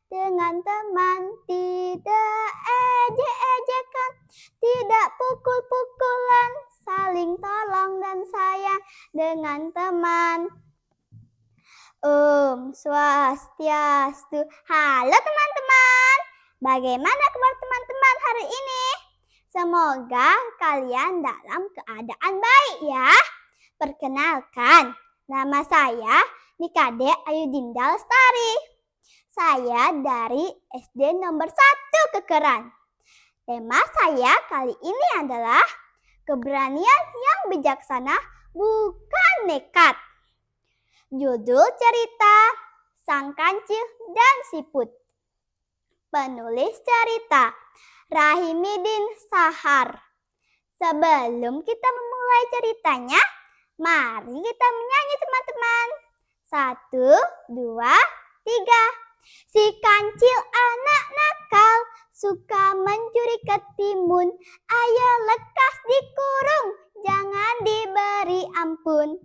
dengan teman, tidak ejek-ejekan, tidak pukul-pukulan, saling tolong dan sayang dengan teman. Swastiastu. Halo teman-teman, bagaimana kabar teman-teman hari ini? Semoga kalian dalam keadaan baik ya. Perkenalkan, nama saya Nikade Ayudinda Lestari. Saya dari SD nomor 1 Kekeran. Tema saya kali ini adalah keberanian yang bijaksana bukan nekat. Judul cerita Sang Kancil dan Siput. Penulis cerita Rahimidin Sahar. Sebelum kita memulai ceritanya, mari kita menyanyi teman-teman. 1, 2, 3. Si kancil anak nakal, suka mencuri ketimun. Ayo lekas dikurung, jangan diberi ampun.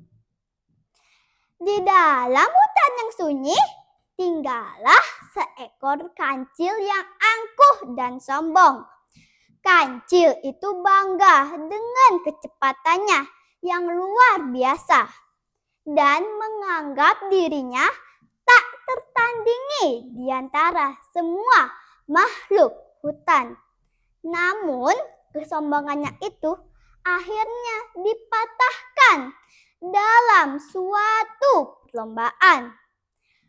Di dalam hutan yang sunyi, tinggallah seekor kancil yang angkuh dan sombong. Kancil itu bangga dengan kecepatannya yang luar biasa dan menganggap dirinya tak tertandingi di antara semua makhluk hutan. Namun, kesombongannya itu akhirnya dipatahkan dalam suatu perlombaan.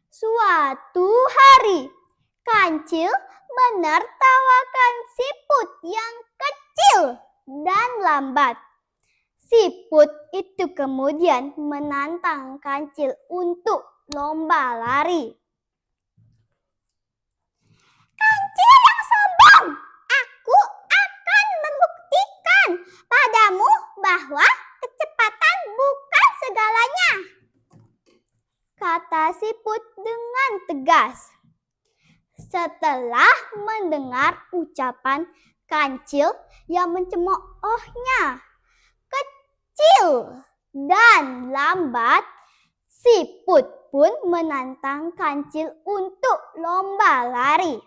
Suatu hari, kancil menertawakan siput yang kecil dan lambat. Siput itu kemudian menantang kancil untuk lomba lari. Kancil yang sombong, aku akan membuktikan padamu bahwa kecepatan bukan segalanya, kata siput dengan tegas. Setelah mendengar ucapan kancil yang mencemoohnya kecil dan lambat, siput pun menantang kancil untuk lomba lari.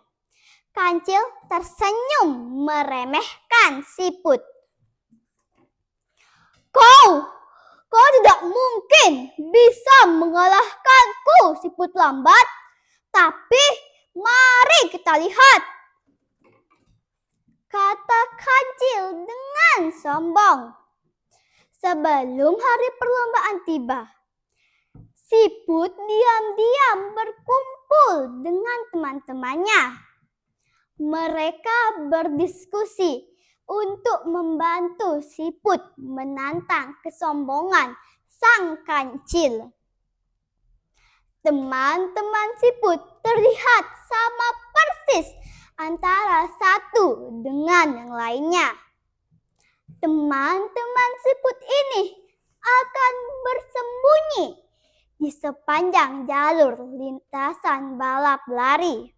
Kancil tersenyum meremehkan siput. Kau tidak mungkin bisa mengalahkanku, siput lambat. Tapi mari kita lihat, kata kancil dengan sombong. Sebelum hari perlombaan tiba, siput diam-diam berkumpul dengan teman-temannya. Mereka berdiskusi untuk membantu siput menantang kesombongan sang kancil. Teman-teman siput terlihat sama persis antara satu dengan yang lainnya. Teman-teman siput ini akan bersembunyi di sepanjang jalur lintasan balap lari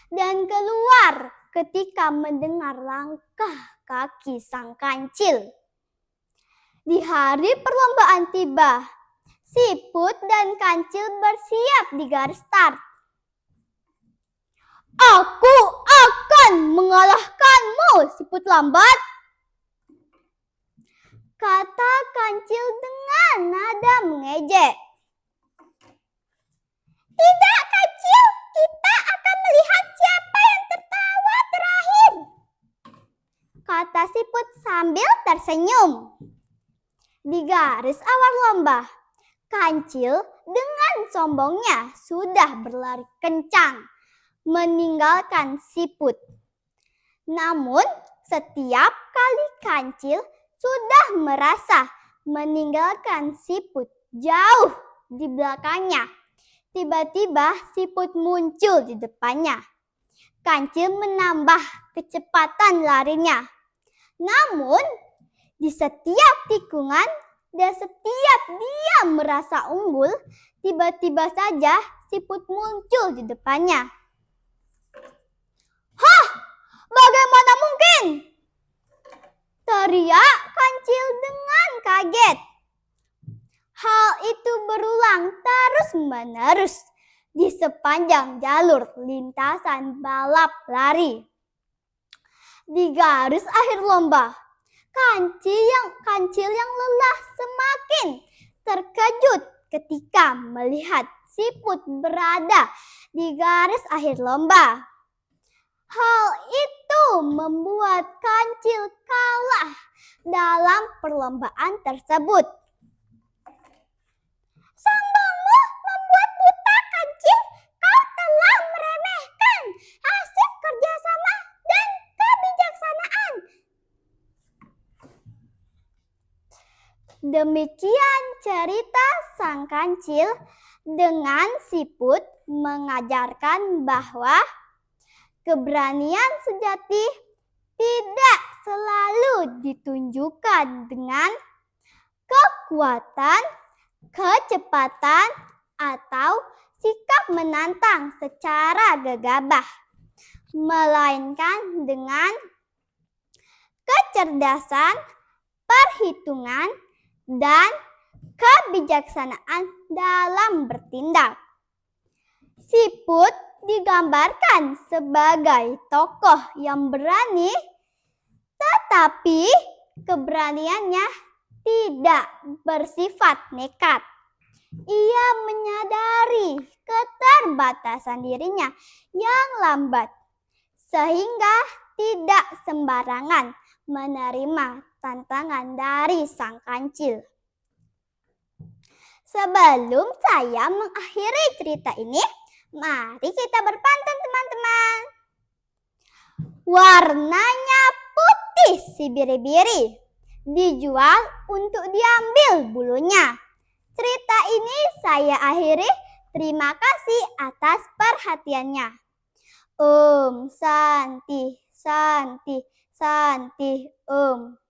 dan keluar ketika mendengar langkah kaki sang kancil. Di hari perlombaan tiba, siput dan kancil bersiap di garis start. Aku akan mengalahkanmu, siput lambat, kata kancil dengan nada mengejek. Tidak, kancil, kita akan melihat siapa yang tertawa terakhir, kata siput sambil tersenyum. Di garis awal lomba, kancil dengan sombongnya sudah berlari kencang meninggalkan siput. Namun, setiap kali kancil sudah merasa meninggalkan siput jauh di belakangnya, tiba-tiba siput muncul di depannya. Kancil menambah kecepatan larinya. Namun, di setiap tikungan dan setiap dia merasa unggul, tiba-tiba saja siput muncul di depannya. Hah! Bagaimana mungkin? Teriak kancil dengan kaget. Hal itu berulang terus-menerus di sepanjang jalur lintasan balap lari. Di garis akhir lomba, kancil yang lelah semakin terkejut ketika melihat siput berada di garis akhir lomba. Hal itu membuat kancil kalah dalam perlombaan tersebut. Sombongmu membuat buta, kancil. Kau telah meremehkan hasil kerjasama dan kebijaksanaan. Demikian cerita sang kancil dengan siput mengajarkan bahwa keberanian sejati tidak selalu ditunjukkan dengan kekuatan, kecepatan, atau sikap menantang secara gegabah, melainkan dengan kecerdasan, perhitungan, dan kebijaksanaan dalam bertindak. Siput digambarkan sebagai tokoh yang berani, tetapi keberaniannya tidak bersifat nekat. Ia menyadari keterbatasan dirinya yang lambat, sehingga tidak sembarangan menerima tantangan dari sang kancil. Sebelum saya mengakhiri cerita ini, mari kita berpantun, teman-teman. Warnanya putih si biri-biri, dijual untuk diambil bulunya. Cerita ini saya akhiri. Terima kasih atas perhatiannya. Om Santi, Santi, Santi, Om.